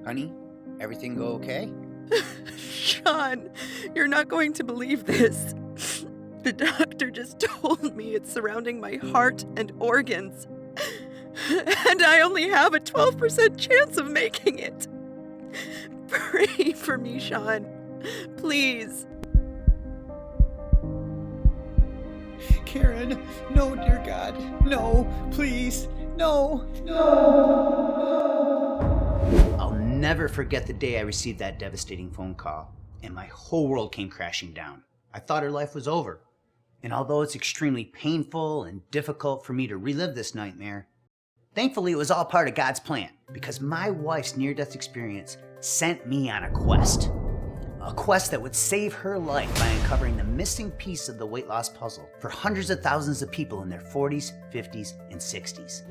Honey, everything go okay? Sean, you're not going to believe this. The doctor just told me it's surrounding my heart and organs. And I only have a 12% chance of making it. Pray for me, Sean. Please. Karen, no, dear God. No, please. No. I'll never forget the day I received that devastating phone call, and my whole world came crashing down. I thought her life was over. And although it's extremely painful and difficult for me to relive this nightmare, thankfully it was all part of God's plan, because my wife's near-death experience sent me on a quest. A quest that would save her life by uncovering the missing piece of the weight loss puzzle for hundreds of thousands of people in their 40s, 50s, and 60s.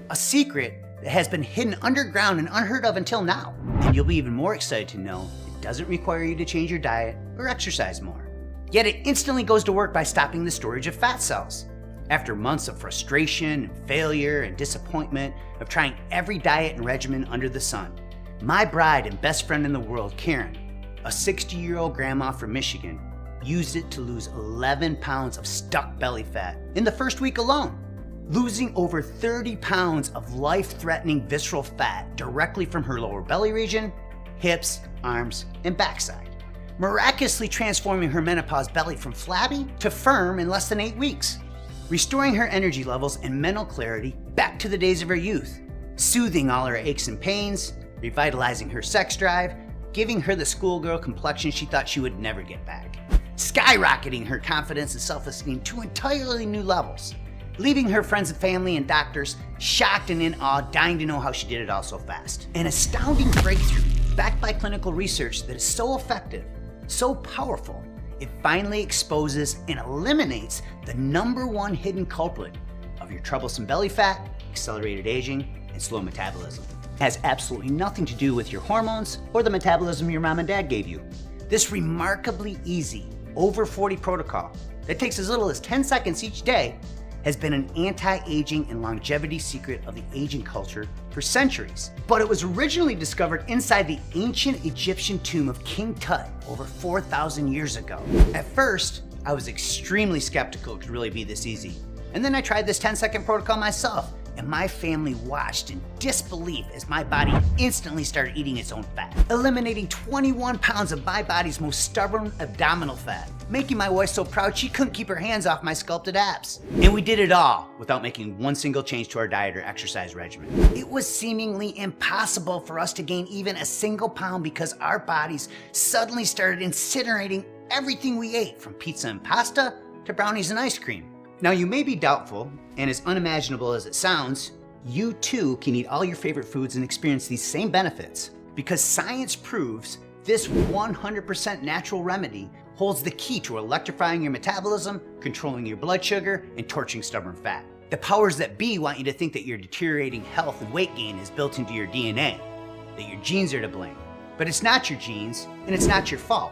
A secret that has been hidden underground and unheard of until now. And you'll be even more excited to know it doesn't require you to change your diet or exercise more. Yet it instantly goes to work by stopping the storage of fat cells. After months of frustration, failure, and disappointment of trying every diet and regimen under the sun, my bride and best friend in the world, Karen, a 60-year-old grandma from Michigan, used it to lose 11 pounds of stuck belly fat in the first week alone, losing over 30 pounds of life-threatening visceral fat directly from her lower belly region, hips, arms, and backside, miraculously transforming her menopause belly from flabby to firm in less than 8 weeks, restoring her energy levels and mental clarity back to the days of her youth, soothing all her aches and pains, revitalizing her sex drive, giving her the schoolgirl complexion she thought she would never get back, skyrocketing her confidence and self-esteem to entirely new levels, leaving her friends and family and doctors shocked and in awe, dying to know how she did it all so fast. An astounding breakthrough backed by clinical research that is so effective, so powerful, it finally exposes and eliminates the #1 hidden culprit of your troublesome belly fat, accelerated aging, and slow metabolism. It has absolutely nothing to do with your hormones or the metabolism your mom and dad gave you. This remarkably easy, over 40 protocol that takes as little as 10 seconds each day has been an anti-aging and longevity secret of the aging culture for centuries. But it was originally discovered inside the ancient Egyptian tomb of King Tut over 4,000 years ago. At first, I was extremely skeptical it could really be this easy. And then I tried this 10-second protocol myself, and my family watched in disbelief as my body instantly started eating its own fat, eliminating 21 pounds of my body's most stubborn abdominal fat, making my wife so proud she couldn't keep her hands off my sculpted abs. And we did it all without making one single change to our diet or exercise regimen. It was seemingly impossible for us to gain even a single pound because our bodies suddenly started incinerating everything we ate, from pizza and pasta to brownies and ice cream. Now you may be doubtful, and as unimaginable as it sounds, you too can eat all your favorite foods and experience these same benefits, because science proves this 100% natural remedy holds the key to electrifying your metabolism, controlling your blood sugar, and torching stubborn fat. The powers that be want you to think that your deteriorating health and weight gain is built into your DNA, that your genes are to blame. But it's not your genes, and it's not your fault.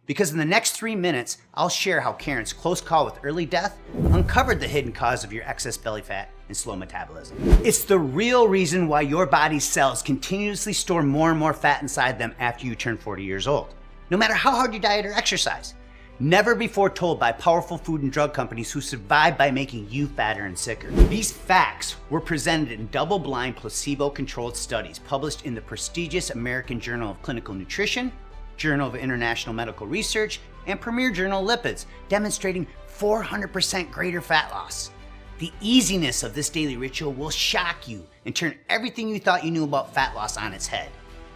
Because in the next 3 minutes, I'll share how Karen's close call with early death uncovered the hidden cause of your excess belly fat and slow metabolism. It's the real reason why your body's cells continuously store more and more fat inside them after you turn 40 years old, no matter how hard you diet or exercise. Never before told by powerful food and drug companies who survive by making you fatter and sicker. These facts were presented in double-blind, placebo-controlled studies published in the prestigious American Journal of Clinical Nutrition, Journal of International Medical Research, and premier journal Lipids, demonstrating 400% greater fat loss. The easiness of this daily ritual will shock you and turn everything you thought you knew about fat loss on its head.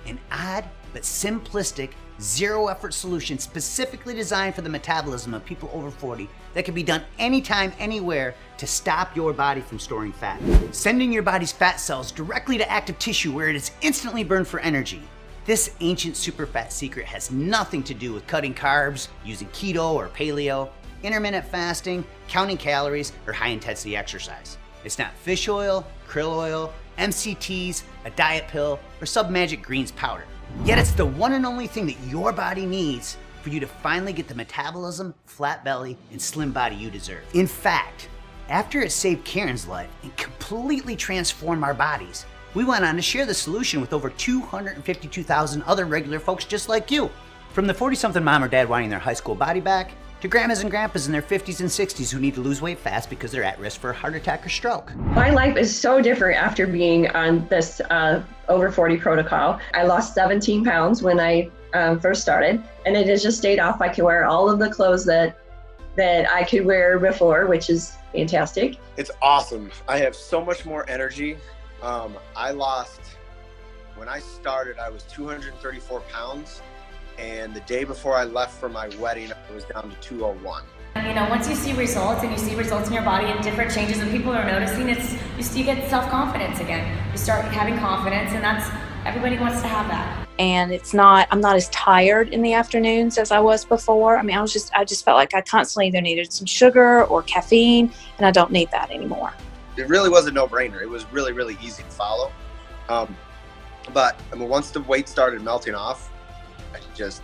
An odd but simplistic, zero-effort solution specifically designed for the metabolism of people over 40 that can be done anytime, anywhere to stop your body from storing fat, sending your body's fat cells directly to active tissue where it is instantly burned for energy. This ancient superfat secret has nothing to do with cutting carbs, using keto or paleo, intermittent fasting, counting calories, or high-intensity exercise. It's not fish oil, krill oil, MCTs, a diet pill, or Sub Magic Greens powder. Yet it's the one and only thing that your body needs for for you to finally get the metabolism, flat belly, and slim body you deserve. In fact, after it saved Karen's life and completely transformed our bodies, we went on to share the solution with over 252,000 other regular folks just like you. From the 40-something mom or dad wanting their high school body back, to grandmas and grandpas in their 50s and 60s who need to lose weight fast because they're at risk for a heart attack or stroke. My life is so different after being on this over 40 protocol. I lost 17 pounds when I first started, and it has just stayed off. I can wear all of the clothes that I could wear before, which is fantastic. It's awesome. I have so much more energy. When I started, I was 234 pounds. And the day before I left for my wedding, I was down to 201. You know, once you see results and you see results in your body and different changes that people are noticing, you get self-confidence again. You start having confidence, and everybody wants to have that. And I'm not as tired in the afternoons as I was before. I mean, I just felt like I constantly either needed some sugar or caffeine, and I don't need that anymore. It really was a no-brainer. It was really, really easy to follow. But I mean, once the weight started melting off, it gets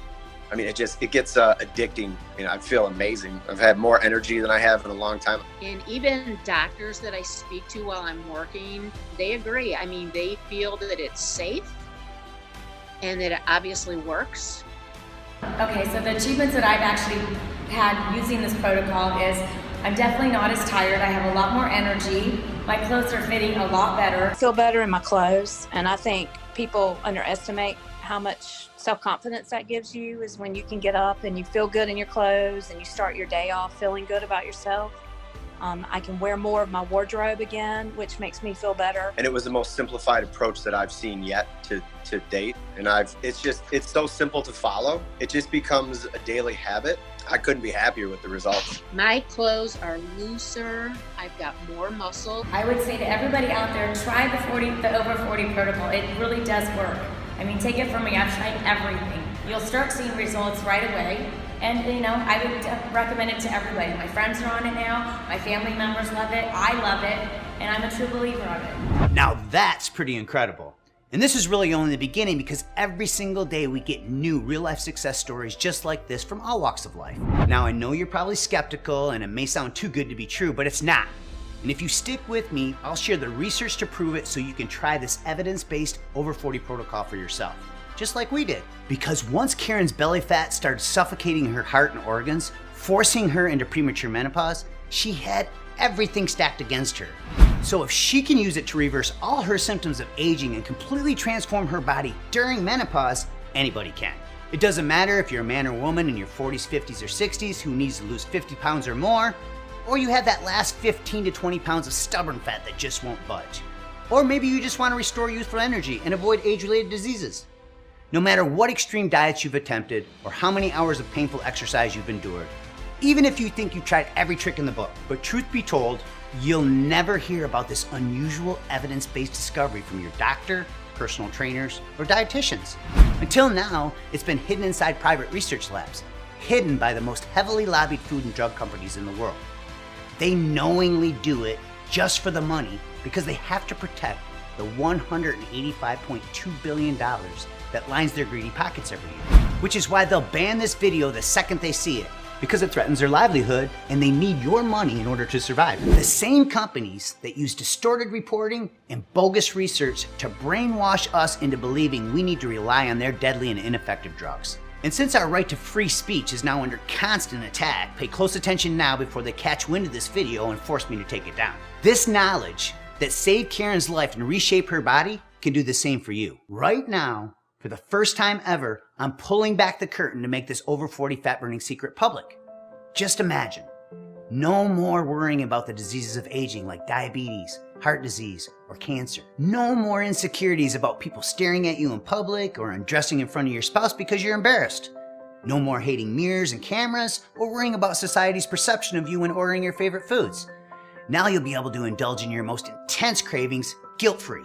addicting. You know, I feel amazing. I've had more energy than I have in a long time. And even doctors that I speak to while I'm working, they agree. I mean, they feel that it's safe and that it obviously works. Okay, so the achievements that I've actually had using this protocol is I'm definitely not as tired. I have a lot more energy. My clothes are fitting a lot better. I feel better in my clothes, and I think people underestimate how much self-confidence that gives you is when you can get up and you feel good in your clothes and you start your day off feeling good about yourself. I can wear more of my wardrobe again, which makes me feel better. And it was the most simplified approach that I've seen yet to date. And it's so simple to follow. It just becomes a daily habit. I couldn't be happier with the results. My clothes are looser. I've got more muscle. I would say to everybody out there, try the over 40 protocol. It really does work. I mean, take it from me, I've tried everything. You'll start seeing results right away. And you know, I would recommend it to everybody. My friends are on it now, my family members love it, I love it, and I'm a true believer of it. Now that's pretty incredible. And this is really only the beginning, because every single day we get new real-life success stories just like this from all walks of life. Now I know you're probably skeptical and it may sound too good to be true, but it's not. And if you stick with me, I'll share the research to prove it so you can try this evidence-based over 40 protocol for yourself, just like we did. Because once Karen's belly fat started suffocating her heart and organs, forcing her into premature menopause, she had everything stacked against her. So if she can use it to reverse all her symptoms of aging and completely transform her body during menopause, anybody can. It doesn't matter if you're a man or woman in your 40s, 50s, or 60s who needs to lose 50 pounds or more, or you have that last 15 to 20 pounds of stubborn fat that just won't budge. Or maybe you just want to restore youthful energy and avoid age-related diseases. No matter what extreme diets you've attempted or how many hours of painful exercise you've endured, even if you think you've tried every trick in the book, but truth be told, you'll never hear about this unusual evidence-based discovery from your doctor, personal trainers, or dietitians. Until now, it's been hidden inside private research labs, hidden by the most heavily lobbied food and drug companies in the world. They knowingly do it just for the money because they have to protect the $185.2 billion that lines their greedy pockets every year. Which is why they'll ban this video the second they see it, because it threatens their livelihood and they need your money in order to survive. The same companies that use distorted reporting and bogus research to brainwash us into believing we need to rely on their deadly and ineffective drugs. And since our right to free speech is now under constant attack, pay close attention now before they catch wind of this video and force me to take it down. This knowledge that saved Karen's life and reshaped her body can do the same for you. Right now, for the first time ever, I'm pulling back the curtain to make this over 40 fat burning secret public. Just imagine, no more worrying about the diseases of aging like diabetes, heart disease, or cancer. No more insecurities about people staring at you in public or undressing in front of your spouse because you're embarrassed. No more hating mirrors and cameras or worrying about society's perception of you when ordering your favorite foods. Now you'll be able to indulge in your most intense cravings guilt-free.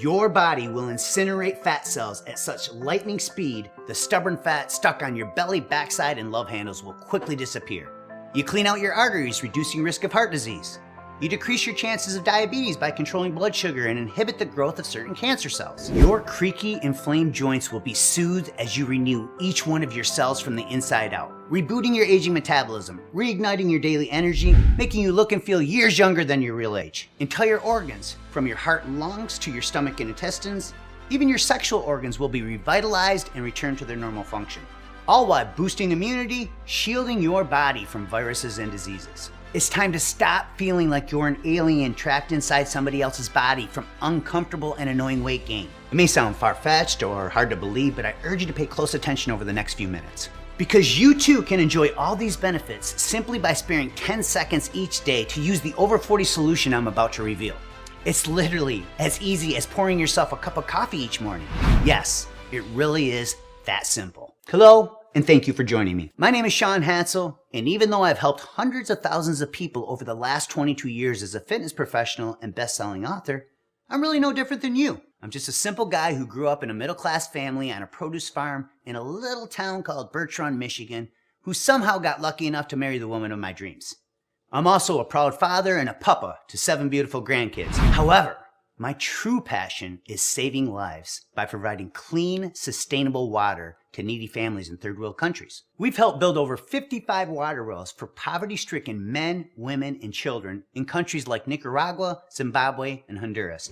Your body will incinerate fat cells at such lightning speed, the stubborn fat stuck on your belly, backside, and love handles will quickly disappear. You clean out your arteries, reducing risk of heart disease. You decrease your chances of diabetes by controlling blood sugar and inhibit the growth of certain cancer cells. Your creaky, inflamed joints will be soothed as you renew each one of your cells from the inside out, rebooting your aging metabolism, reigniting your daily energy, making you look and feel years younger than your real age. Entire organs, from your heart and lungs to your stomach and intestines, even your sexual organs will be revitalized and return to their normal function. All while boosting immunity, shielding your body from viruses and diseases. It's time to stop feeling like you're an alien trapped inside somebody else's body from uncomfortable and annoying weight gain. It may sound far-fetched or hard to believe, but I urge you to pay close attention over the next few minutes. Because you too can enjoy all these benefits simply by sparing 10 seconds each day to use the over 40 solution I'm about to reveal. It's literally as easy as pouring yourself a cup of coffee each morning. Yes, it really is that simple. Hello, and thank you for joining me. My name is Sean Hansel, and even though I've helped hundreds of thousands of people over the last 22 years as a fitness professional and best-selling author, I'm really no different than you. I'm just a simple guy who grew up in a middle-class family on a produce farm in a little town called Birch Run, Michigan, who somehow got lucky enough to marry the woman of my dreams. I'm also a proud father and a papa to 7 beautiful grandkids. However, my true passion is saving lives by providing clean, sustainable water to needy families in third world countries. We've helped build over 55 water wells for poverty-stricken men, women, and children in countries like Nicaragua, Zimbabwe, and Honduras.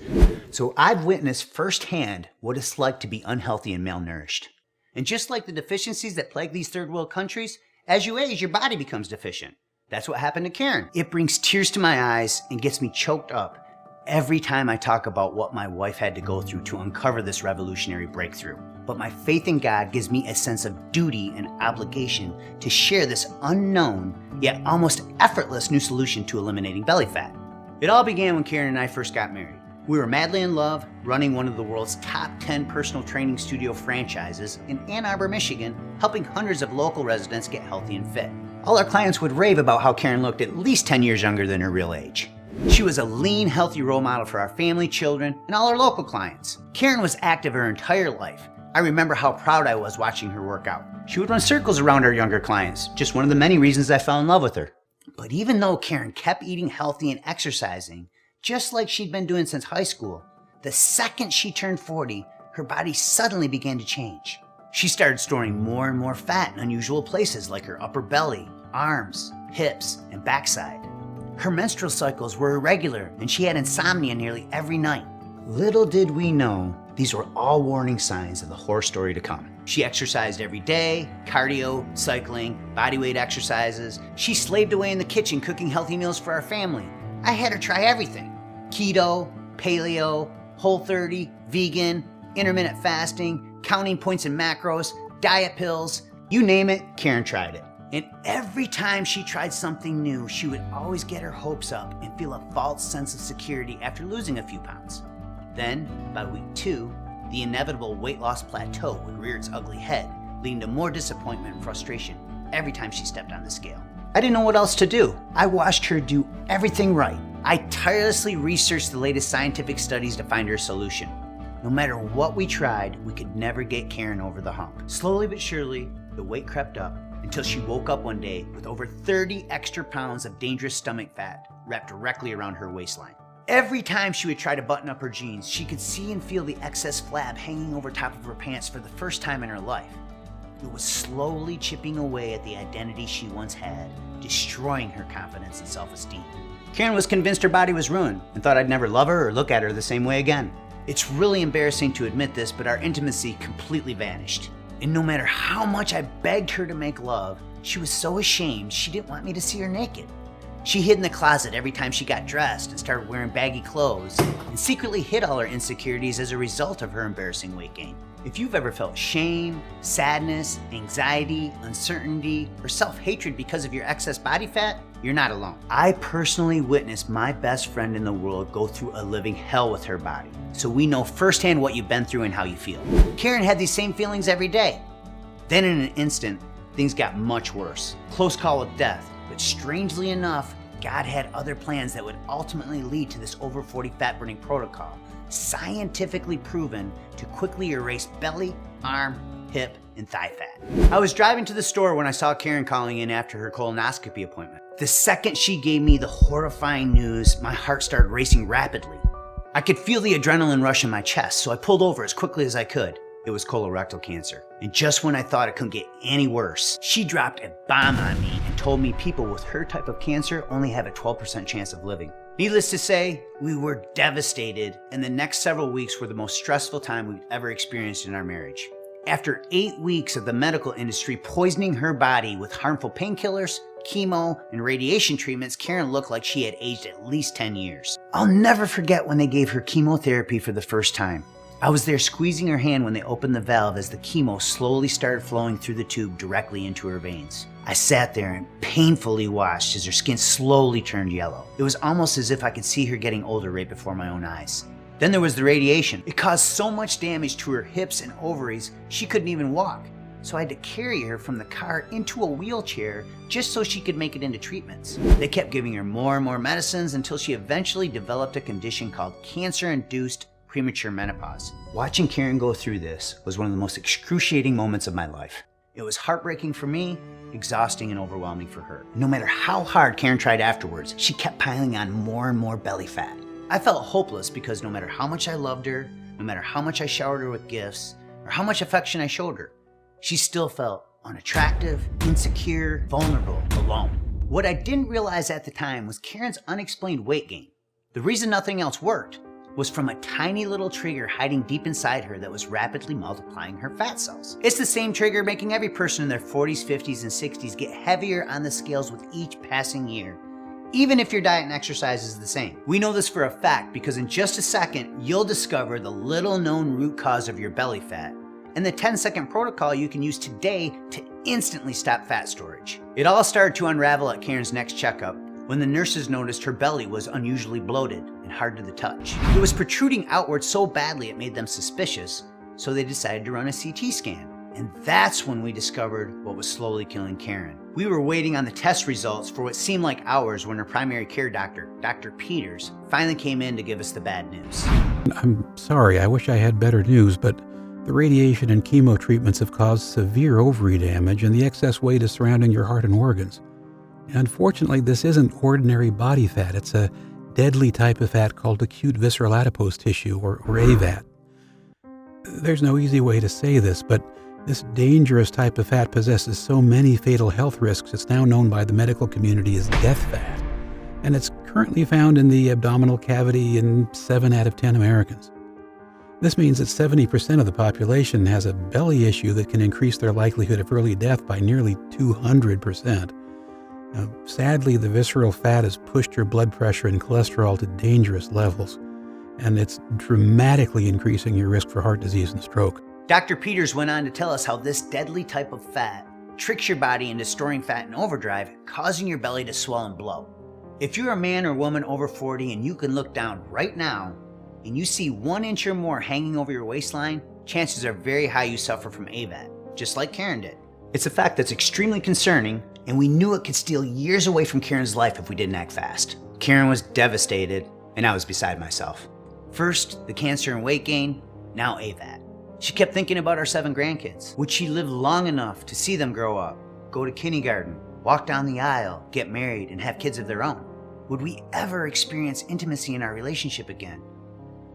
So I've witnessed firsthand what it's like to be unhealthy and malnourished. And just like the deficiencies that plague these third world countries, as you age, your body becomes deficient. That's what happened to Karen. It brings tears to my eyes and gets me choked up every time I talk about what my wife had to go through to uncover this revolutionary breakthrough. But my faith in God gives me a sense of duty and obligation to share this unknown, yet almost effortless new solution to eliminating belly fat. It all began when Karen and I first got married. We were madly in love, running one of the world's top 10 personal training studio franchises in Ann Arbor, Michigan, helping hundreds of local residents get healthy and fit. All our clients would rave about how Karen looked at least 10 years younger than her real age. She was a lean, healthy role model for our family, children, and all our local clients. Karen was active her entire life. I remember how proud I was watching her work out. She would run circles around our younger clients, just one of the many reasons I fell in love with her. But even though Karen kept eating healthy and exercising, just like she'd been doing since high school, the second she turned 40, her body suddenly began to change. She started storing more and more fat in unusual places like her upper belly, arms, hips, and backside. Her menstrual cycles were irregular and she had insomnia nearly every night. Little did we know, these were all warning signs of the horror story to come. She exercised every day, cardio, cycling, bodyweight exercises. She slaved away in the kitchen cooking healthy meals for our family. I had her try everything. Keto, paleo, Whole30, vegan, intermittent fasting, counting points and macros, diet pills, you name it, Karen tried it. And every time she tried something new, she would always get her hopes up and feel a false sense of security after losing a few pounds. Then, by week 2, the inevitable weight loss plateau would rear its ugly head, leading to more disappointment and frustration every time she stepped on the scale. I didn't know what else to do. I watched her do everything right. I tirelessly researched the latest scientific studies to find her a solution. No matter what we tried, we could never get Karen over the hump. Slowly but surely, the weight crept up until she woke up one day with over 30 extra pounds of dangerous stomach fat wrapped directly around her waistline. Every time she would try to button up her jeans, she could see and feel the excess flab hanging over top of her pants for the first time in her life. It was slowly chipping away at the identity she once had, destroying her confidence and self-esteem. Karen was convinced her body was ruined and thought I'd never love her or look at her the same way again. It's really embarrassing to admit this, but our intimacy completely vanished. And no matter how much I begged her to make love, she was so ashamed she didn't want me to see her naked. She hid in the closet every time she got dressed and started wearing baggy clothes, and secretly hid all her insecurities as a result of her embarrassing weight gain. If you've ever felt shame, sadness, anxiety, uncertainty, or self-hatred because of your excess body fat, you're not alone. I personally witnessed my best friend in the world go through a living hell with her body, so we know firsthand what you've been through and how you feel. Karen had these same feelings every day. Then in an instant, things got much worse. Close call with death, but strangely enough, God had other plans that would ultimately lead to this over 40 fat burning protocol, scientifically proven to quickly erase belly, arm, hip, and thigh fat. I was driving to the store when I saw Karen calling in after her colonoscopy appointment. The second she gave me the horrifying news, my heart started racing rapidly. I could feel the adrenaline rush in my chest, so I pulled over as quickly as I could. It was colorectal cancer. And just when I thought it couldn't get any worse, she dropped a bomb on me and told me people with her type of cancer only have a 12% chance of living. Needless to say, we were devastated, and the next several weeks were the most stressful time we've ever experienced in our marriage. After 8 weeks of the medical industry poisoning her body with harmful painkillers, chemo, and radiation treatments, Karen looked like she had aged at least 10 years. I'll never forget when they gave her chemotherapy for the first time. I was there squeezing her hand when they opened the valve as the chemo slowly started flowing through the tube directly into her veins. I sat there and painfully watched as her skin slowly turned yellow. It was almost as if I could see her getting older right before my own eyes. Then there was the radiation. It caused so much damage to her hips and ovaries, she couldn't even walk. So I had to carry her from the car into a wheelchair just so she could make it into treatments. They kept giving her more and more medicines until she eventually developed a condition called cancer-induced premature menopause. Watching Karen go through this was one of the most excruciating moments of my life. It was heartbreaking for me, exhausting and overwhelming for her. No matter how hard Karen tried afterwards, she kept piling on more and more belly fat. I felt hopeless because no matter how much I loved her, no matter how much I showered her with gifts, or how much affection I showed her, she still felt unattractive, insecure, vulnerable, alone. What I didn't realize at the time was Karen's unexplained weight gain. The reason nothing else worked was from a tiny little trigger hiding deep inside her that was rapidly multiplying her fat cells. It's the same trigger making every person in their 40s, 50s, and 60s get heavier on the scales with each passing year, even if your diet and exercise is the same. We know this for a fact because in just a second, you'll discover the little known root cause of your belly fat and the 10-second protocol you can use today to instantly stop fat storage. It all started to unravel at Karen's next checkup when the nurses noticed her belly was unusually bloated and hard to the touch. It was protruding outward so badly it made them suspicious, so they decided to run a CT scan. And that's when we discovered what was slowly killing Karen. We were waiting on the test results for what seemed like hours when her primary care doctor, Dr. Peters, finally came in to give us the bad news. I'm sorry, I wish I had better news, but the radiation and chemo treatments have caused severe ovary damage and the excess weight is surrounding your heart and organs. Unfortunately, this isn't ordinary body fat. It's a deadly type of fat called acute visceral adipose tissue, or AVAT. There's no easy way to say this, but this dangerous type of fat possesses so many fatal health risks it's now known by the medical community as death fat. And it's currently found in the abdominal cavity in 7 out of 10 Americans. This means that 70% of the population has a belly issue that can increase their likelihood of early death by nearly 200%. Now, sadly, the visceral fat has pushed your blood pressure and cholesterol to dangerous levels, and it's dramatically increasing your risk for heart disease and stroke. Dr. Peters went on to tell us how this deadly type of fat tricks your body into storing fat in overdrive, causing your belly to swell and blow. If you're a man or woman over 40 and you can look down right now and you see 1 inch or more hanging over your waistline, chances are very high you suffer from AVAT, just like Karen did. It's a fact that's extremely concerning, and we knew it could steal years away from Karen's life if we didn't act fast. Karen was devastated, and I was beside myself. First, the cancer and weight gain, now AVAT. She kept thinking about our 7 grandkids. Would she live long enough to see them grow up, go to kindergarten, walk down the aisle, get married, and have kids of their own? Would we ever experience intimacy in our relationship again?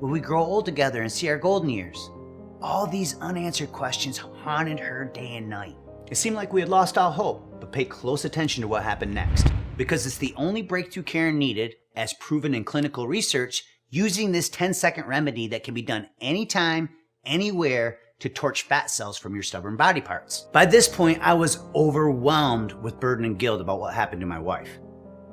Would we grow old together and see our golden years? All these unanswered questions haunted her day and night. It seemed like we had lost all hope, but pay close attention to what happened next, because it's the only breakthrough Karen needed, as proven in clinical research, using this 10-second remedy that can be done anytime, anywhere, to torch fat cells from your stubborn body parts. By this point, I was overwhelmed with burden and guilt about what happened to my wife.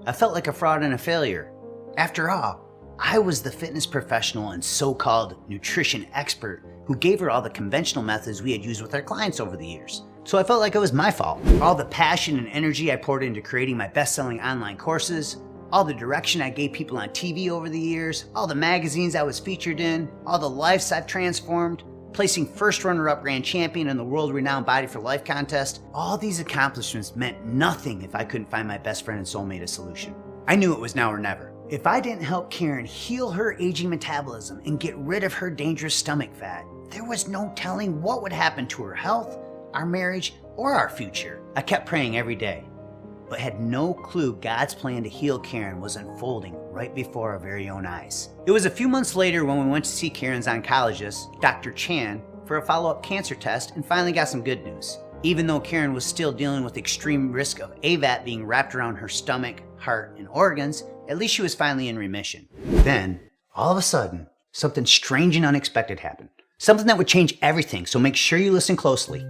I felt like a fraud and a failure. After all, I was the fitness professional and so-called nutrition expert who gave her all the conventional methods we had used with our clients over the years. So I felt like it was my fault. All the passion and energy I poured into creating my best-selling online courses, all the direction I gave people on TV over the years, all the magazines I was featured in, all the lives I've transformed, placing first runner-up grand champion in the world-renowned Body for Life contest, all these accomplishments meant nothing if I couldn't find my best friend and soulmate a solution. I knew it was now or never. If I didn't help Karen heal her aging metabolism and get rid of her dangerous stomach fat, there was no telling what would happen to her health, our marriage, or our future. I kept praying every day. but had no clue God's plan to heal Karen was unfolding right before our very own eyes. It was a few months later when we went to see Karen's oncologist, Dr. Chan, for a follow-up cancer test and finally got some good news. Even though Karen was still dealing with extreme risk of AVAT being wrapped around her stomach, heart, and organs, at least she was finally in remission. Then, all of a sudden, something strange and unexpected happened. Something that would change everything, so make sure you listen closely.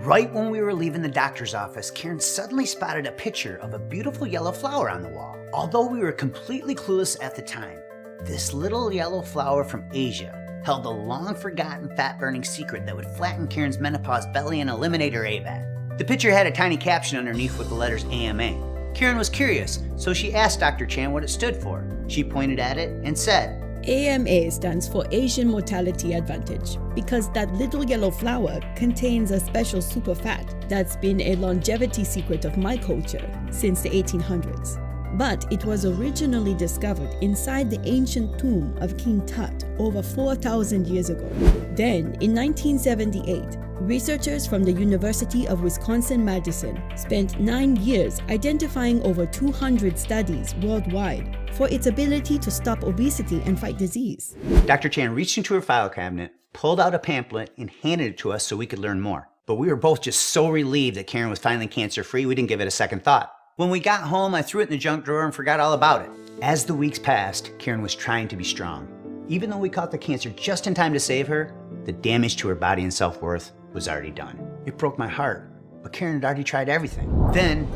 Right when we were leaving the doctor's office, Karen suddenly spotted a picture of a beautiful yellow flower on the wall. Although we were completely clueless at the time, this little yellow flower from Asia held the long-forgotten fat-burning secret that would flatten Karen's menopause belly and eliminate her AVAT. The picture had a tiny caption underneath with the letters AMA. Karen was curious, so she asked Dr. Chan what it stood for. She pointed at it and said, AMA stands for Asian Mortality Advantage because that little yellow flower contains a special superfat that's been a longevity secret of my culture since the 1800s. But it was originally discovered inside the ancient tomb of King Tut over 4,000 years ago. Then, in 1978, researchers from the University of Wisconsin-Madison spent 9 years identifying over 200 studies worldwide for its ability to stop obesity and fight disease. Dr. Chan reached into her file cabinet, pulled out a pamphlet, and handed it to us so we could learn more. But we were both just so relieved that Karen was finally cancer-free, we didn't give it a second thought. When we got home, I threw it in the junk drawer and forgot all about it. As the weeks passed, Karen was trying to be strong. Even though we caught the cancer just in time to save her, the damage to her body and self-worth was already done. It broke my heart, but Karen had already tried everything. Then,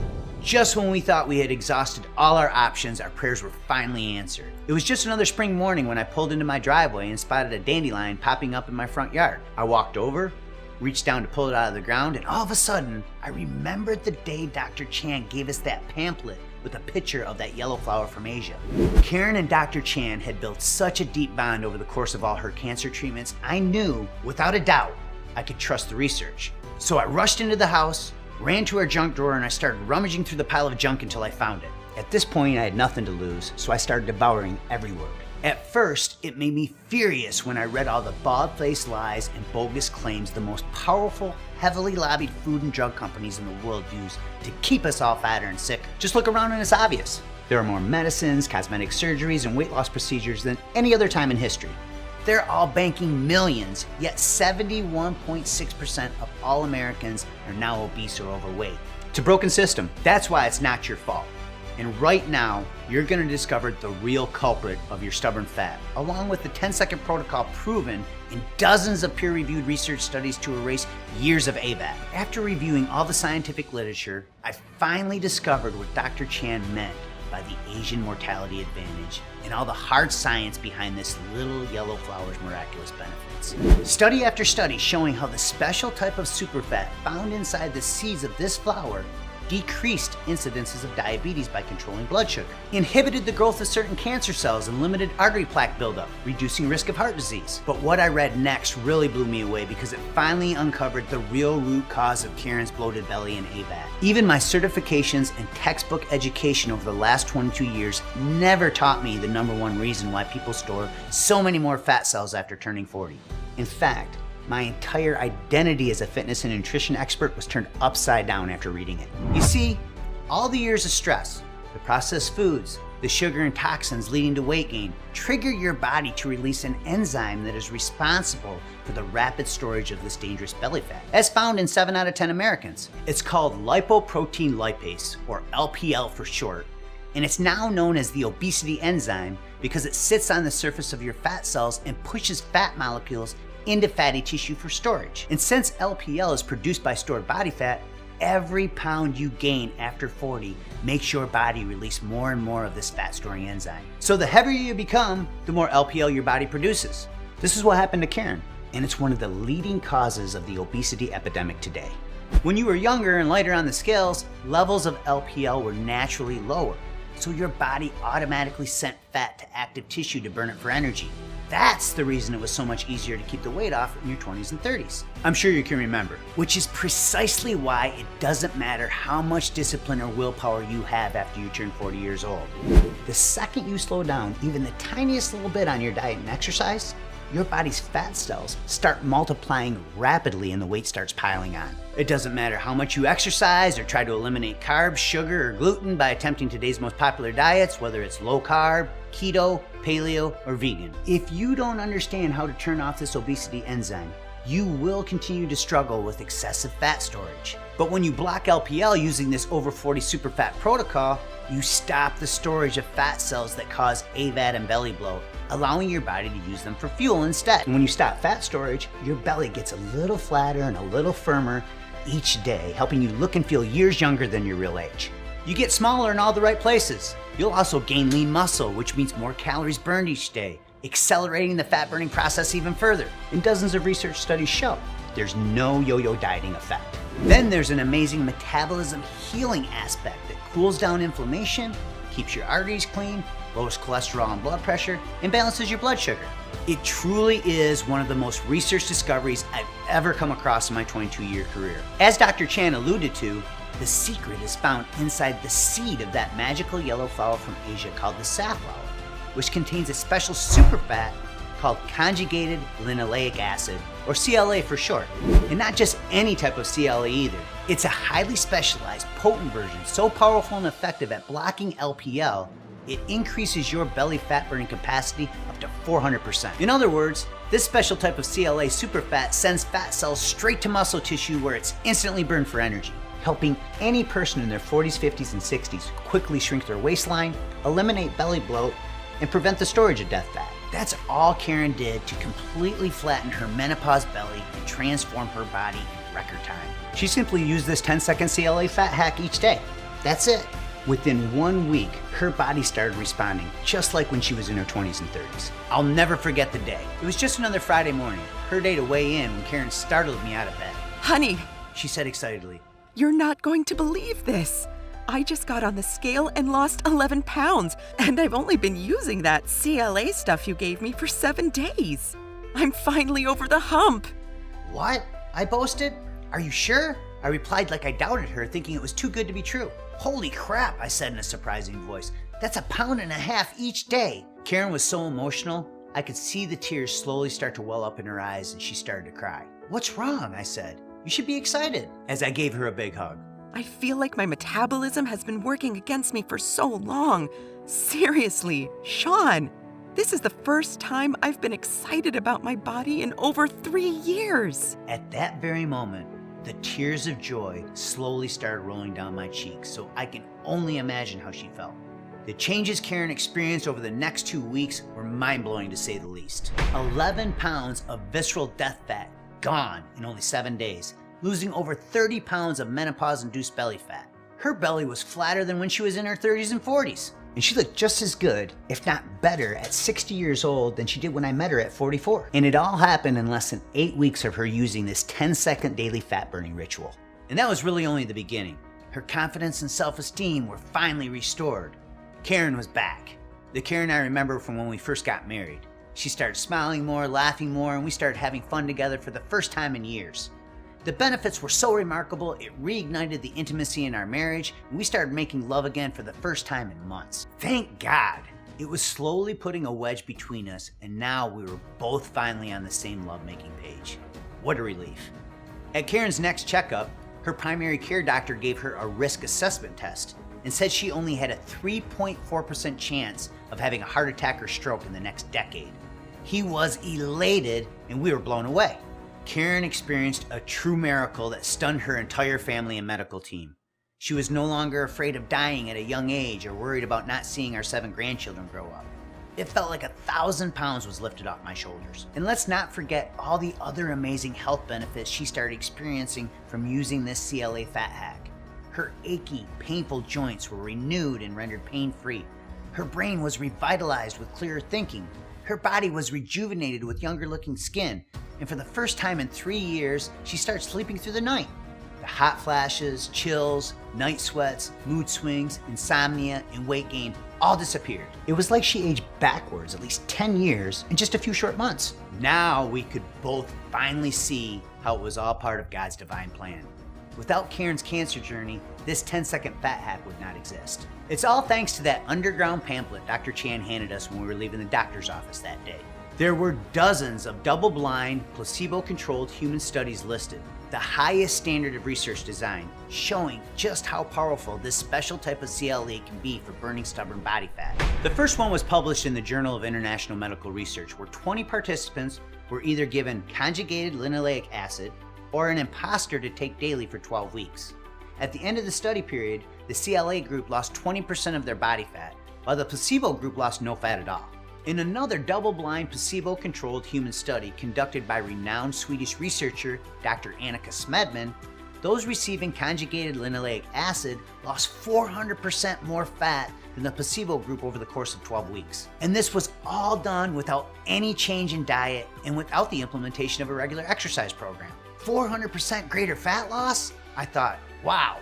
just when we thought we had exhausted all our options, our prayers were finally answered. It was just another spring morning when I pulled into my driveway and spotted a dandelion popping up in my front yard. I walked over, reached down to pull it out of the ground, and all of a sudden, I remembered the day Dr. Chan gave us that pamphlet with a picture of that yellow flower from Asia. Karen and Dr. Chan had built such a deep bond over the course of all her cancer treatments, I knew, without a doubt, I could trust the research. So I rushed into the house, ran to our junk drawer, and I started rummaging through the pile of junk until I found it. At this point, I had nothing to lose, so I started devouring every word. At first, it made me furious when I read all the bald-faced lies and bogus claims the most powerful, heavily lobbied food and drug companies in the world use to keep us all fatter and sicker. Just look around and it's obvious. There are more medicines, cosmetic surgeries, and weight loss procedures than any other time in history. They're all banking millions, yet 71.6% of all Americans are now obese or overweight. It's a broken system. That's why it's not your fault. And right now, you're going to discover the real culprit of your stubborn fat, along with the 10-second protocol proven in dozens of peer-reviewed research studies to erase years of AVAT. After reviewing all the scientific literature, I finally discovered what Dr. Chan meant by the Asian mortality advantage and all the hard science behind this little yellow flower's miraculous benefits. Study after study showing how the special type of superfat found inside the seeds of this flower decreased incidences of diabetes by controlling blood sugar, inhibited the growth of certain cancer cells and limited artery plaque buildup, reducing risk of heart disease. But what I read next really blew me away because it finally uncovered the real root cause of Karen's bloated belly and AVAT. Even my certifications and textbook education over the last 22 years never taught me the #1 reason why people store so many more fat cells after turning 40. In fact, my entire identity as a fitness and nutrition expert was turned upside down after reading it. You see, all the years of stress, the processed foods, the sugar and toxins leading to weight gain, trigger your body to release an enzyme that is responsible for the rapid storage of this dangerous belly fat, as found in 7 out of 10 Americans. It's called lipoprotein lipase, or LPL for short, and it's now known as the obesity enzyme because it sits on the surface of your fat cells and pushes fat molecules into fatty tissue for storage. And since LPL is produced by stored body fat, every pound you gain after 40 makes your body release more and more of this fat storing enzyme. So the heavier you become, the more LPL your body produces. This is what happened to Karen, and it's one of the leading causes of the obesity epidemic today. When you were younger and lighter on the scales, levels of LPL were naturally lower, so your body automatically sent fat to active tissue to burn it for energy. That's the reason it was so much easier to keep the weight off in your 20s and 30s. I'm sure you can remember, which is precisely why it doesn't matter how much discipline or willpower you have after you turn 40 years old. The second you slow down even the tiniest little bit on your diet and exercise, your body's fat cells start multiplying rapidly and the weight starts piling on. It doesn't matter how much you exercise or try to eliminate carbs, sugar, or gluten by attempting today's most popular diets, whether it's low carb, keto, paleo, or vegan. If you don't understand how to turn off this obesity enzyme, you will continue to struggle with excessive fat storage. But when you block LPL using this over 40 super fat protocol, you stop the storage of fat cells that cause AVAT and belly bloat, allowing your body to use them for fuel instead. And when you stop fat storage, your belly gets a little flatter and a little firmer each day, helping you look and feel years younger than your real age. You get smaller in all the right places. You'll also gain lean muscle, which means more calories burned each day, accelerating the fat burning process even further. And dozens of research studies show there's no yo-yo dieting effect. Then there's an amazing metabolism healing aspect that cools down inflammation, keeps your arteries clean, lowers cholesterol and blood pressure, and balances your blood sugar. It truly is one of the most researched discoveries I've ever come across in my 22-year career. As Dr. Chan alluded to, the secret is found inside the seed of that magical yellow flower from Asia called the safflower, which contains a special superfat called conjugated linoleic acid, or CLA for short. And not just any type of CLA either. It's a highly specialized, potent version, so powerful and effective at blocking LPL, it increases your belly fat burning capacity up to 400%. In other words, this special type of CLA superfat sends fat cells straight to muscle tissue where it's instantly burned for energy, helping any person in their 40s, 50s, and 60s quickly shrink their waistline, eliminate belly bloat, and prevent the storage of death fat. That's all Karen did to completely flatten her menopause belly and transform her body in record time. She simply used this 10-second CLA fat hack each day. That's it. Within 1 week, her body started responding, just like when she was in her 20s and 30s. I'll never forget the day. It was just another Friday morning, her day to weigh in when Karen startled me out of bed. Honey, She said excitedly, you're not going to believe this. I just got on the scale and lost 11 pounds, and I've only been using that CLA stuff you gave me for 7 days. I'm finally over the hump. "What?" I boasted. "Are you sure?" I replied like I doubted her, thinking it was too good to be true. "Holy crap," I said in a surprising voice. "That's 1.5 pounds each day." Karen was so emotional, I could see the tears slowly start to well up in her eyes, and she started to cry. "What's wrong?" I said. "You should be excited," as I gave her a big hug. I feel like my metabolism has been working against me for so long. Seriously, Sean, this is the first time I've been excited about my body in over 3 years. At that very moment, the tears of joy slowly started rolling down my cheeks, so I can only imagine how she felt. The changes Karen experienced over the next 2 weeks were mind-blowing to say the least. 11 pounds of visceral death fat gone in only 7 days, losing over 30 pounds of menopause-induced belly fat. Her belly was flatter than when she was in her 30s and 40s. And she looked just as good, if not better, at 60 years old than she did when I met her at 44. And it all happened in less than 8 weeks of her using this 10-second daily fat-burning ritual. And that was really only the beginning. Her confidence and self-esteem were finally restored. Karen was back. The Karen I remember from when we first got married. She started smiling more, laughing more, and we started having fun together for the first time in years. The benefits were so remarkable, it reignited the intimacy in our marriage, and we started making love again for the first time in months. Thank God! It was slowly putting a wedge between us, and now we were both finally on the same lovemaking page. What a relief. At Karen's next checkup, her primary care doctor gave her a risk assessment test and said she only had a 3.4% chance of having a heart attack or stroke in the next decade. He was elated, and we were blown away. Karen experienced a true miracle that stunned her entire family and medical team. She was no longer afraid of dying at a young age or worried about not seeing our 7 grandchildren grow up. It felt like 1,000 pounds was lifted off my shoulders. And let's not forget all the other amazing health benefits she started experiencing from using this CLA fat hack. Her achy, painful joints were renewed and rendered pain-free. Her brain was revitalized with clearer thinking. Her body was rejuvenated with younger-looking skin. And for the first time in 3 years, she started sleeping through the night. The hot flashes, chills, night sweats, mood swings, insomnia, and weight gain all disappeared. It was like she aged backwards at least 10 years in just a few short months. Now we could both finally see how it was all part of God's divine plan. Without Karen's cancer journey, this 10-second fat hack would not exist. It's all thanks to that underground pamphlet Dr. Chan handed us when we were leaving the doctor's office that day. There were dozens of double-blind, placebo-controlled human studies listed, the highest standard of research design, showing just how powerful this special type of CLA can be for burning stubborn body fat. The first one was published in the Journal of International Medical Research, where 20 participants were either given conjugated linoleic acid or an imposter to take daily for 12 weeks. At the end of the study period, the CLA group lost 20% of their body fat, while the placebo group lost no fat at all. In another double-blind, placebo-controlled human study conducted by renowned Swedish researcher Dr. Annika Smedman, those receiving conjugated linoleic acid lost 400% more fat than the placebo group over the course of 12 weeks. And this was all done without any change in diet and without the implementation of a regular exercise program. 400% greater fat loss? I thought, wow,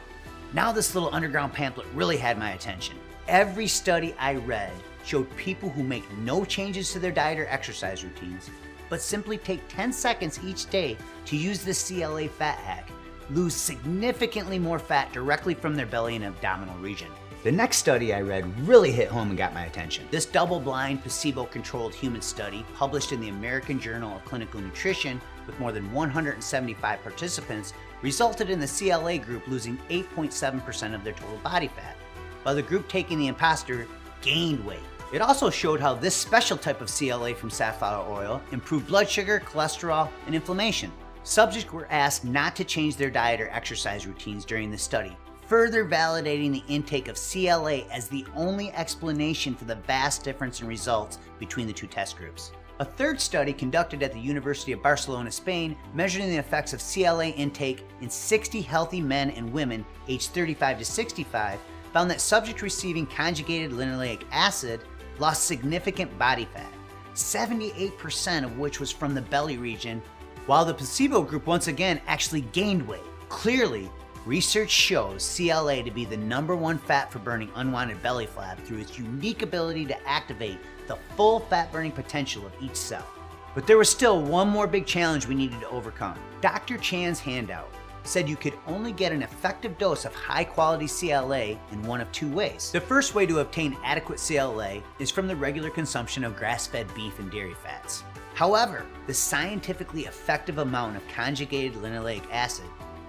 now this little underground pamphlet really had my attention. Every study I read showed people who make no changes to their diet or exercise routines, but simply take 10 seconds each day to use this CLA fat hack, lose significantly more fat directly from their belly and abdominal region. The next study I read really hit home and got my attention. This double-blind, placebo-controlled human study, published in the American Journal of Clinical Nutrition with more than 175 participants, resulted in the CLA group losing 8.7% of their total body fat, while the group taking the imposter gained weight. It also showed how this special type of CLA from safflower oil improved blood sugar, cholesterol, and inflammation. Subjects were asked not to change their diet or exercise routines during the study, further validating the intake of CLA as the only explanation for the vast difference in results between the two test groups. A third study conducted at the University of Barcelona, Spain, measuring the effects of CLA intake in 60 healthy men and women aged 35 to 65, found that subjects receiving conjugated linoleic acid lost significant body fat, 78% of which was from the belly region, while the placebo group once again actually gained weight. Clearly, research shows CLA to be the #1 fat for burning unwanted belly flab through its unique ability to activate the full fat burning potential of each cell. But there was still one more big challenge we needed to overcome. Dr. Chan's handout said you could only get an effective dose of high-quality CLA in one of two ways. The first way to obtain adequate CLA is from the regular consumption of grass-fed beef and dairy fats. However, the scientifically effective amount of conjugated linoleic acid,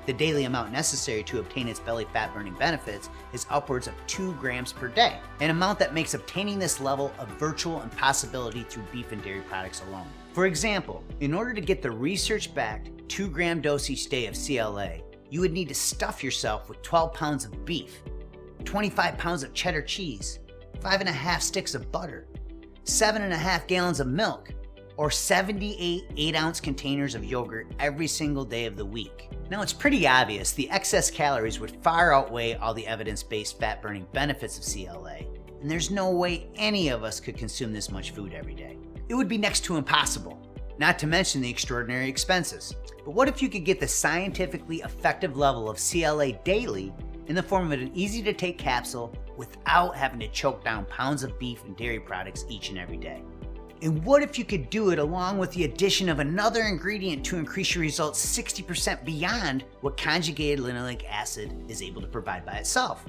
the daily amount necessary to obtain its belly fat-burning benefits, is upwards of 2 grams per day, an amount that makes obtaining this level a virtual impossibility through beef and dairy products alone. For example, in order to get the research-backed 2-gram dose each day of CLA, you would need to stuff yourself with 12 pounds of beef, 25 pounds of cheddar cheese, 5.5 sticks of butter, 7.5 gallons of milk, or 78 8-ounce containers of yogurt every single day of the week. Now, it's pretty obvious the excess calories would far outweigh all the evidence-based fat-burning benefits of CLA, and there's no way any of us could consume this much food every day. It would be next to impossible, not to mention the extraordinary expenses. But what if you could get the scientifically effective level of CLA daily in the form of an easy-to-take capsule without having to choke down pounds of beef and dairy products each and every day? And what if you could do it along with the addition of another ingredient to increase your results 60% beyond what conjugated linoleic acid is able to provide by itself?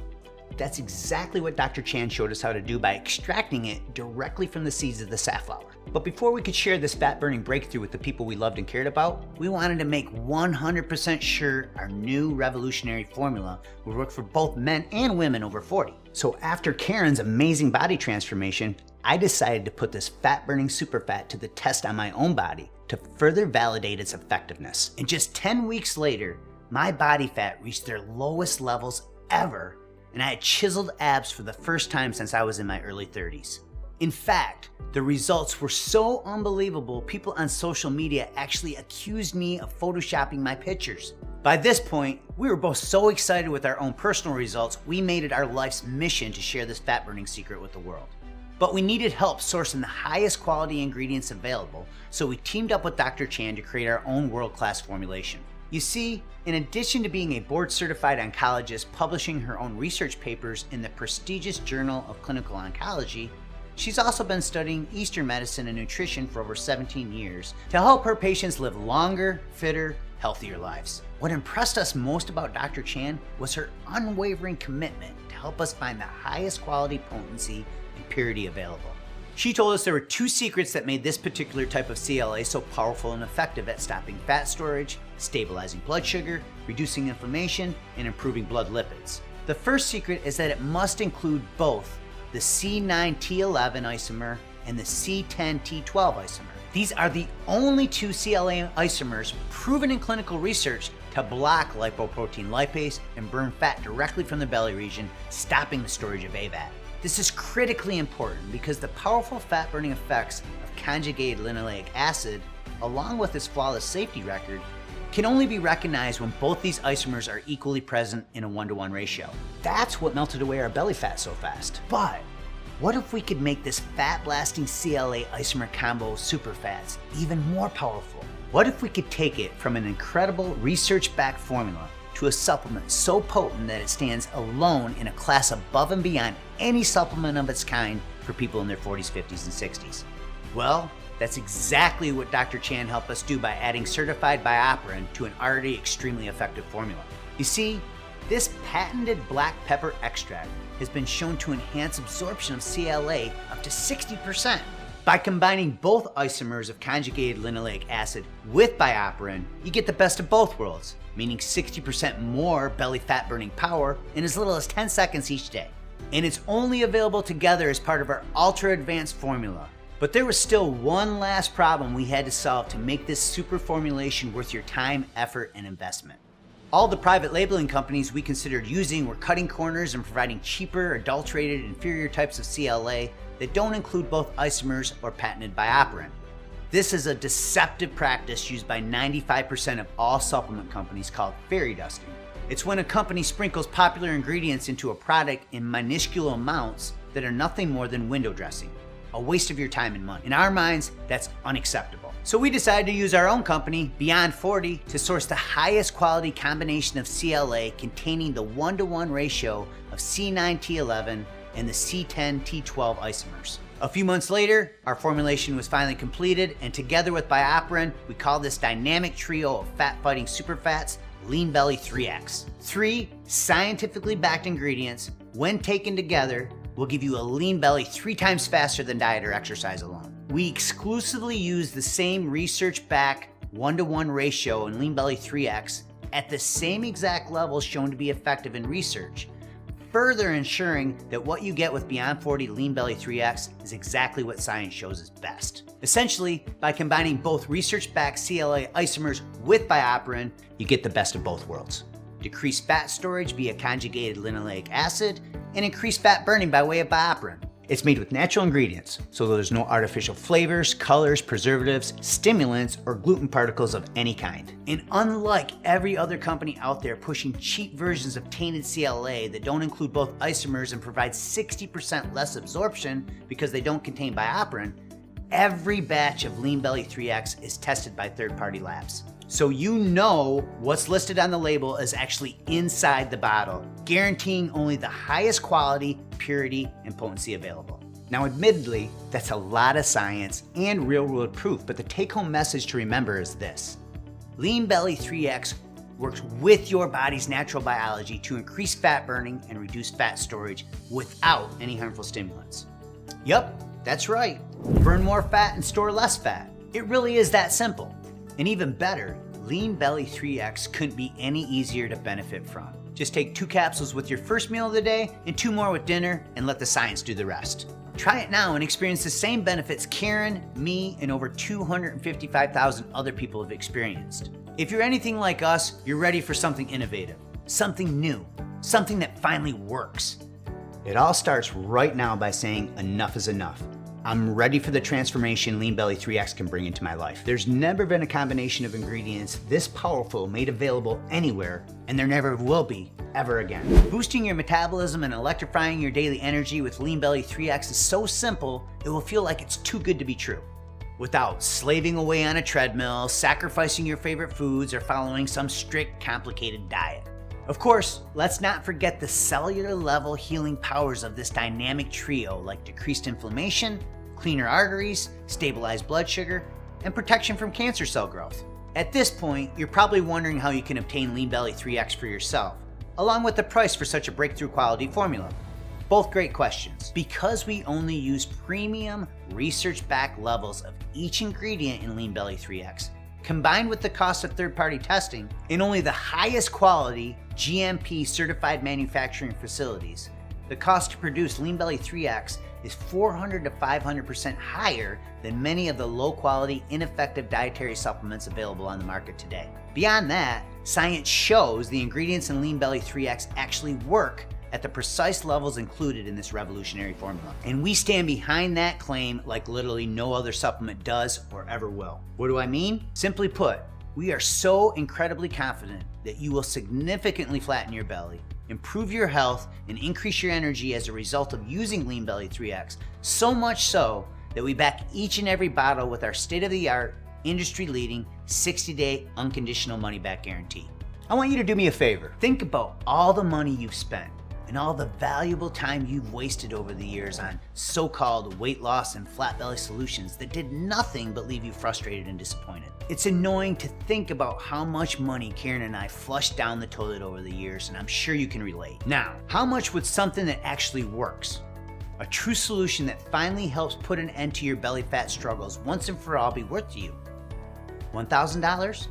That's exactly what Dr. Chan showed us how to do by extracting it directly from the seeds of the safflower. But before we could share this fat-burning breakthrough with the people we loved and cared about, we wanted to make 100% sure our new revolutionary formula would work for both men and women over 40. So after Karen's amazing body transformation, I decided to put this fat-burning superfat to the test on my own body to further validate its effectiveness. And just 10 weeks later, my body fat reached their lowest levels ever, and I had chiseled abs for the first time since I was in my early 30s. In fact, the results were so unbelievable, people on social media actually accused me of photoshopping my pictures. By this point, we were both so excited with our own personal results, we made it our life's mission to share this fat-burning secret with the world. But we needed help sourcing the highest quality ingredients available, so we teamed up with Dr. Chan to create our own world-class formulation. You see, in addition to being a board-certified oncologist publishing her own research papers in the prestigious Journal of Clinical Oncology, she's also been studying Eastern medicine and nutrition for over 17 years to help her patients live longer, fitter, healthier lives. What impressed us most about Dr. Chan was her unwavering commitment to help us find the highest quality potency and purity available. She told us there were 2 secrets that made this particular type of CLA so powerful and effective at stopping fat storage, stabilizing blood sugar, reducing inflammation, and improving blood lipids. The first secret is that it must include both the C9T11 isomer and the C10T12 isomer. These are the only 2 CLA isomers proven in clinical research to block lipoprotein lipase and burn fat directly from the belly region, stopping the storage of AVAT. This is critically important because the powerful fat-burning effects of conjugated linoleic acid, along with its flawless safety record, can only be recognized when both these isomers are equally present in a 1-to-1 ratio. That's what melted away our belly fat so fast. But what if we could make this fat-blasting CLA isomer combo of superfats even more powerful? What if we could take it from an incredible research-backed formula to a supplement so potent that it stands alone in a class above and beyond any supplement of its kind for people in their 40s, 50s, and 60s? Well, that's exactly what Dr. Chan helped us do by adding certified BioPerine to an already extremely effective formula. You see, this patented black pepper extract has been shown to enhance absorption of CLA up to 60%. By combining both isomers of conjugated linoleic acid with BioPerine, you get the best of both worlds, meaning 60% more belly fat burning power in as little as 10 seconds each day. And it's only available together as part of our ultra advanced formula. But there was still one last problem we had to solve to make this super formulation worth your time, effort, and investment. All the private labeling companies we considered using were cutting corners and providing cheaper, adulterated, inferior types of CLA that don't include both isomers or patented BioPerine. This is a deceptive practice used by 95% of all supplement companies called fairy dusting. It's when a company sprinkles popular ingredients into a product in minuscule amounts that are nothing more than window dressing. A waste of your time and money. In our minds, that's unacceptable. So we decided to use our own company, Beyond 40, to source the highest quality combination of CLA containing the 1-to-1 ratio of C9T11 and the C10T12 isomers. A few months later, our formulation was finally completed, and together with BioPerine, we called this dynamic trio of fat-fighting superfats Lean Belly3X. 3 scientifically backed ingredients, when taken together, will give you a lean belly 3 times faster than diet or exercise alone. We exclusively use the same research-backed 1-to-1 ratio in Lean Belly3X at the same exact levels shown to be effective in research, further ensuring that what you get with Beyond 40 Lean Belly3X is exactly what science shows is best. Essentially, by combining both research-backed CLA isomers with BioPerine, you get the best of both worlds. Decreased fat storage via conjugated linoleic acid, and increased fat burning by way of BioPerine. It's made with natural ingredients, so there's no artificial flavors, colors, preservatives, stimulants, or gluten particles of any kind. And unlike every other company out there pushing cheap versions of tainted CLA that don't include both isomers and provide 60% less absorption because they don't contain BioPerine, every batch of Lean Belly3X is tested by third-party labs. So you know what's listed on the label is actually inside the bottle, guaranteeing only the highest quality, purity, and potency available. Now admittedly, that's a lot of science and real-world proof, but the take-home message to remember is this. Lean Belly3X works with your body's natural biology to increase fat burning and reduce fat storage without any harmful stimulants. Yup, that's right. Burn more fat and store less fat. It really is that simple. And even better, Lean Belly3X couldn't be any easier to benefit from. Just take 2 capsules with your first meal of the day and 2 more with dinner and let the science do the rest. Try it now and experience the same benefits Karen, me, and over 255,000 other people have experienced. If you're anything like us, you're ready for something innovative, something new, something that finally works. It all starts right now by saying enough is enough. I'm ready for the transformation Lean Belly3X can bring into my life. There's never been a combination of ingredients this powerful made available anywhere, and there never will be ever again. Boosting your metabolism and electrifying your daily energy with Lean Belly3X is so simple, it will feel like it's too good to be true. Without slaving away on a treadmill, sacrificing your favorite foods, or following some strict, complicated diet. Of course, let's not forget the cellular level healing powers of this dynamic trio, like decreased inflammation, cleaner arteries, stabilized blood sugar, and protection from cancer cell growth. At this point, you're probably wondering how you can obtain Lean Belly3X for yourself, along with the price for such a breakthrough quality formula. Both great questions. Because we only use premium research-backed levels of each ingredient in Lean Belly3X, combined with the cost of third-party testing in only the highest quality GMP certified manufacturing facilities, the cost to produce Lean Belly3X is 400 to 500% higher than many of the low-quality, ineffective dietary supplements available on the market today. Beyond that, science shows the ingredients in Lean Belly3X actually work at the precise levels included in this revolutionary formula. And we stand behind that claim like literally no other supplement does or ever will. What do I mean? Simply put, we are so incredibly confident that you will significantly flatten your belly, improve your health, and increase your energy as a result of using Lean Belly3X, so much so that we back each and every bottle with our state-of-the-art, industry-leading 60-day unconditional money-back guarantee. I want you to do me a favor. Think about all the money you've spent and all the valuable time you've wasted over the years on so-called weight loss and flat belly solutions that did nothing but leave you frustrated and disappointed. It's annoying to think about how much money Karen and I flushed down the toilet over the years, and I'm sure you can relate. Now, how much would something that actually works, a true solution that finally helps put an end to your belly fat struggles once and for all, be worth to you? $1,000?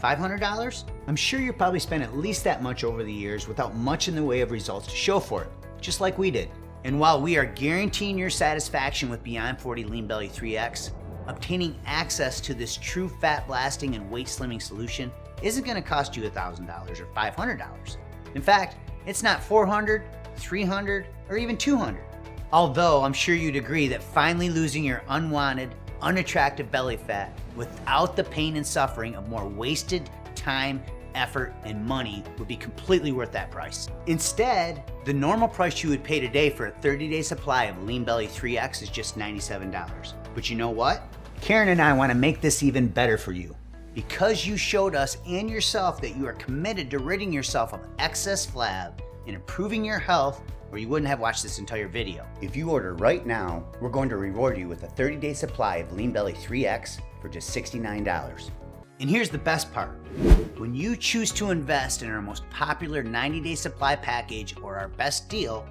$500? I'm sure you probably spent at least that much over the years without much in the way of results to show for it, just like we did. And while we are guaranteeing your satisfaction with Beyond 40 Lean Belly3X, obtaining access to this true fat blasting and weight slimming solution isn't going to cost you $1,000 or $500. In fact, it's not $400, $300, or even $200. Although I'm sure you'd agree that finally losing your unwanted, unattractive belly fat without the pain and suffering of more wasted time, effort, and money would be completely worth that price. Instead, the normal price you would pay today for a 30-day supply of Lean Belly3X is just $97. But you know what? Karen and I want to make this even better for you. Because you showed us and yourself that you are committed to ridding yourself of excess flab and improving your health, or you wouldn't have watched this entire video. If you order right now, we're going to reward you with a 30-day supply of Lean Belly3X for just $69. And here's the best part. When you choose to invest in our most popular 90-day supply package or our best deal,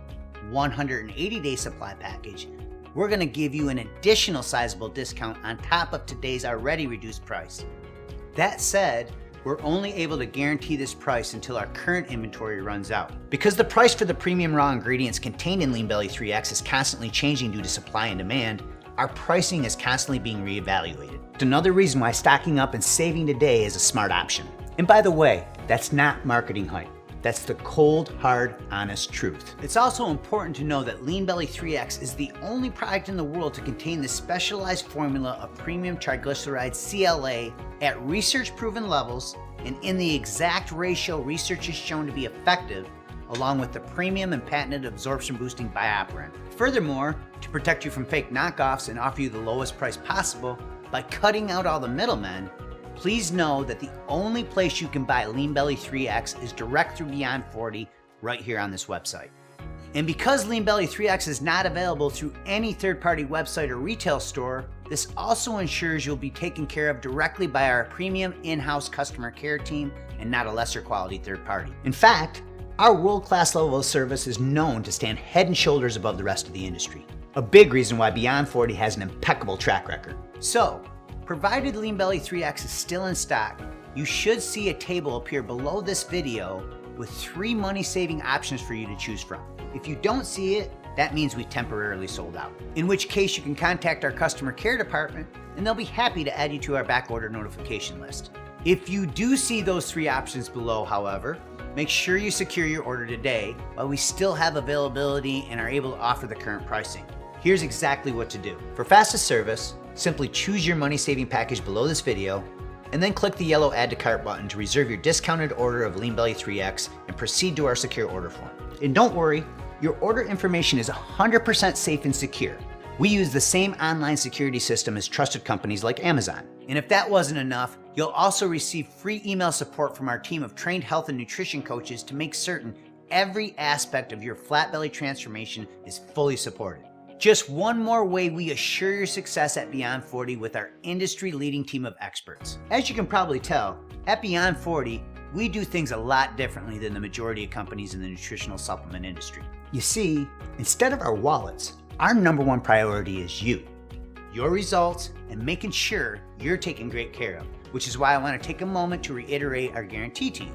180-day supply package, we're gonna give you an additional sizable discount on top of today's already reduced price. That said, we're only able to guarantee this price until our current inventory runs out. Because the price for the premium raw ingredients contained in Lean Belly3X is constantly changing due to supply and demand, our pricing is constantly being reevaluated. It's another reason why stocking up and saving today is a smart option. And by the way, that's not marketing hype. That's the cold, hard, honest truth. It's also important to know that Lean Belly3X is the only product in the world to contain the specialized formula of premium triglyceride CLA at research-proven levels and in the exact ratio research has shown to be effective, along with the premium and patented absorption-boosting bioperant. Furthermore, to protect you from fake knockoffs and offer you the lowest price possible by cutting out all the middlemen, please know that the only place you can buy Lean Belly3X is direct through Beyond 40 right here on this website. And because Lean Belly3X is not available through any third-party website or retail store, this also ensures you'll be taken care of directly by our premium in-house customer care team and not a lesser quality third party. In fact, our world-class level of service is known to stand head and shoulders above the rest of the industry. A big reason why Beyond 40 has an impeccable track record. So, provided Lean Belly3X is still in stock, you should see a table appear below this video with 3 money-saving options for you to choose from. If you don't see it, that means we temporarily sold out. In which case you can contact our customer care department and they'll be happy to add you to our backorder notification list. If you do see those 3 options below, however, make sure you secure your order today while we still have availability and are able to offer the current pricing. Here's exactly what to do. For fastest service, simply choose your money-saving package below this video and then click the yellow Add to Cart button to reserve your discounted order of Lean Belly3X and proceed to our secure order form. And don't worry, your order information is 100% safe and secure. We use the same online security system as trusted companies like Amazon. And if that wasn't enough, you'll also receive free email support from our team of trained health and nutrition coaches to make certain every aspect of your flat belly transformation is fully supported. Just one more way we assure your success at Beyond 40 with our industry-leading team of experts. As you can probably tell, at Beyond 40, we do things a lot differently than the majority of companies in the nutritional supplement industry. You see, instead of our wallets, our number one priority is you, your results, and making sure you're taken great care of, which is why I want to take a moment to reiterate our guarantee to you.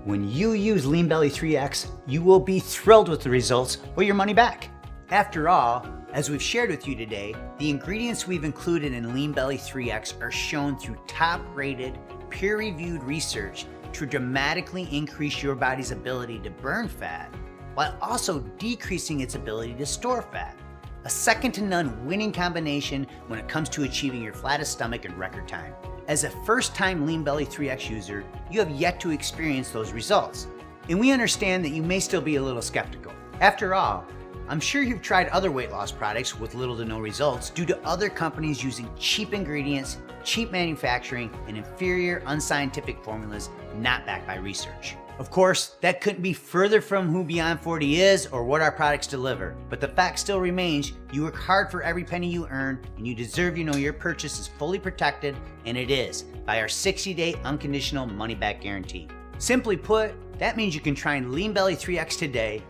When you use Lean Belly3X, you will be thrilled with the results or your money back. After all, as we've shared with you today, the ingredients we've included in Lean Belly3X are shown through top-rated, peer-reviewed research to dramatically increase your body's ability to burn fat, while also decreasing its ability to store fat. A second-to-none winning combination when it comes to achieving your flattest stomach in record time. As a first-time Lean Belly3X user, you have yet to experience those results, and we understand that you may still be a little skeptical. After all, I'm sure you've tried other weight loss products with little to no results due to other companies using cheap ingredients, cheap manufacturing, and inferior, unscientific formulas not backed by research. Of course, that couldn't be further from who Beyond 40 is or what our products deliver, but the fact still remains, you work hard for every penny you earn, and you deserve to know your purchase is fully protected, and it is, by our 60-day unconditional money-back guarantee. Simply put, that means you can try Lean Belly3X today,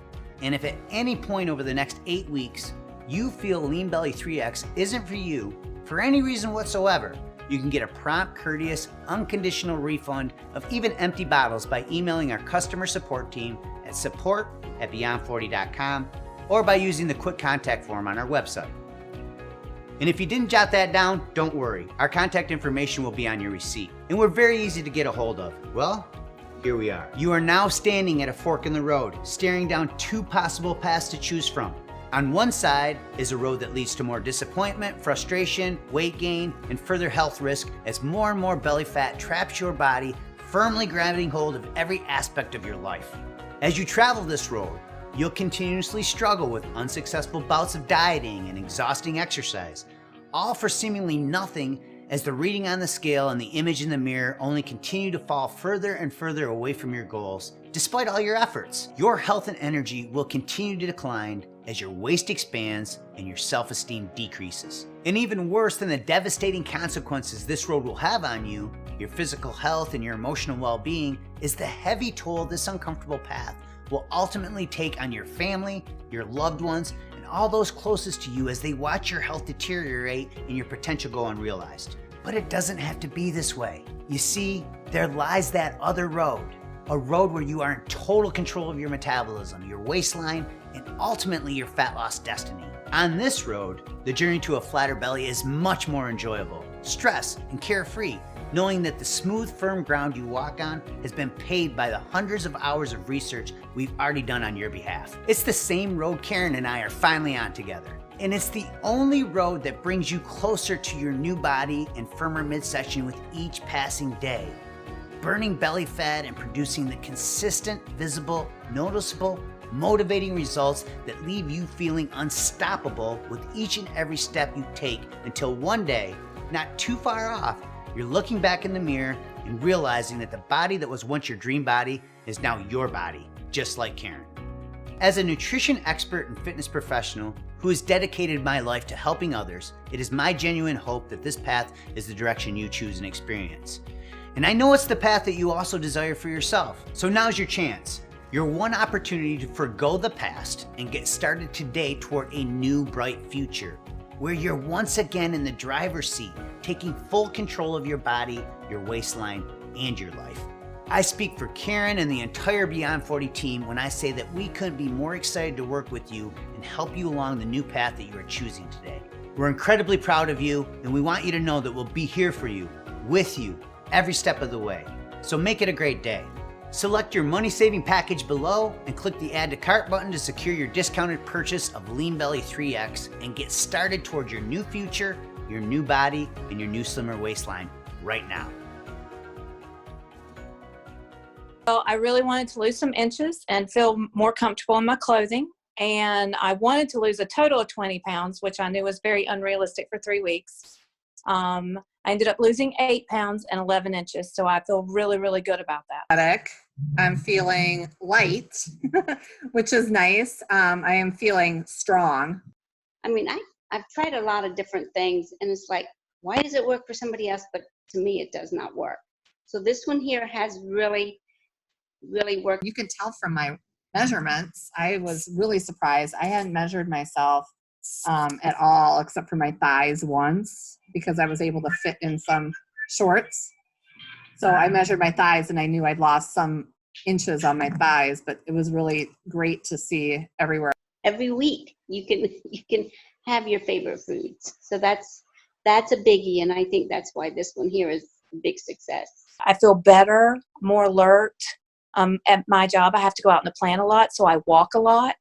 and if at any point over the next 8 weeks, you feel Lean Belly3X isn't for you, for any reason whatsoever, you can get a prompt, courteous, unconditional refund of even empty bottles by emailing our customer support team at support@beyond40.com or by using the quick contact form on our website. And if you didn't jot that down, don't worry. Our contact information will be on your receipt, and we're very easy to get a hold of. Well, here we are. You are now standing at a fork in the road, staring down two possible paths to choose from. On one side is a road that leads to more disappointment, frustration, weight gain, and further health risk as more and more belly fat traps your body, firmly grabbing hold of every aspect of your life. As you travel this road, you'll continuously struggle with unsuccessful bouts of dieting and exhausting exercise, all for seemingly nothing as the reading on the scale and the image in the mirror only continue to fall further and further away from your goals. Despite all your efforts, your health and energy will continue to decline as your waist expands and your self-esteem decreases. And even worse than the devastating consequences this road will have on you, your physical health and your emotional well-being, is the heavy toll this uncomfortable path will ultimately take on your family, your loved ones, and all those closest to you as they watch your health deteriorate and your potential go unrealized. But it doesn't have to be this way. You see, there lies that other road, a road where you are in total control of your metabolism, your waistline, and ultimately your fat loss destiny. On this road, the journey to a flatter belly is much more enjoyable, stress, and carefree, knowing that the smooth, firm ground you walk on has been paved by the hundreds of hours of research we've already done on your behalf. It's the same road Karen and I are finally on together. And it's the only road that brings you closer to your new body and firmer midsection with each passing day. Burning belly fat and producing the consistent, visible, noticeable, motivating results that leave you feeling unstoppable with each and every step you take until one day, not too far off, you're looking back in the mirror and realizing that the body that was once your dream body is now your body, just like Karen. As a nutrition expert and fitness professional who has dedicated my life to helping others, it is my genuine hope that this path is the direction you choose and experience. And I know it's the path that you also desire for yourself. So now's your chance. Your one opportunity to forgo the past and get started today toward a new bright future, where you're once again in the driver's seat, taking full control of your body, your waistline, and your life. I speak for Karen and the entire Beyond 40 team when I say that we couldn't be more excited to work with you and help you along the new path that you are choosing today. We're incredibly proud of you, and we want you to know that we'll be here for you, with you, every step of the way. So make it a great day. Select your money-saving package below and click the Add to Cart button to secure your discounted purchase of Lean Belly3X and get started towards your new future, your new body, and your new slimmer waistline right now. Well, I really wanted to lose some inches and feel more comfortable in my clothing. And I wanted to lose a total of 20 pounds, which I knew was very unrealistic for 3 weeks. I ended up losing 8 pounds and 11 inches. So I feel really, really good about that. I'm feeling light, which is nice. I am feeling strong. I mean, I've tried a lot of different things, and it's like, why does it work for somebody else, but to me it does not work? So this one here has really, really worked. You can tell from my measurements. I was really surprised. I hadn't measured myself at all, except for my thighs once, because I was able to fit in some shorts. So I measured my thighs and I knew I'd lost some inches on my thighs, but it was really great to see everywhere. Every week you can have your favorite foods. So that's a biggie, and I think that's why this one here is a big success. I feel better, more alert. At my job, I have to go out in the plant a lot, so I walk a lot.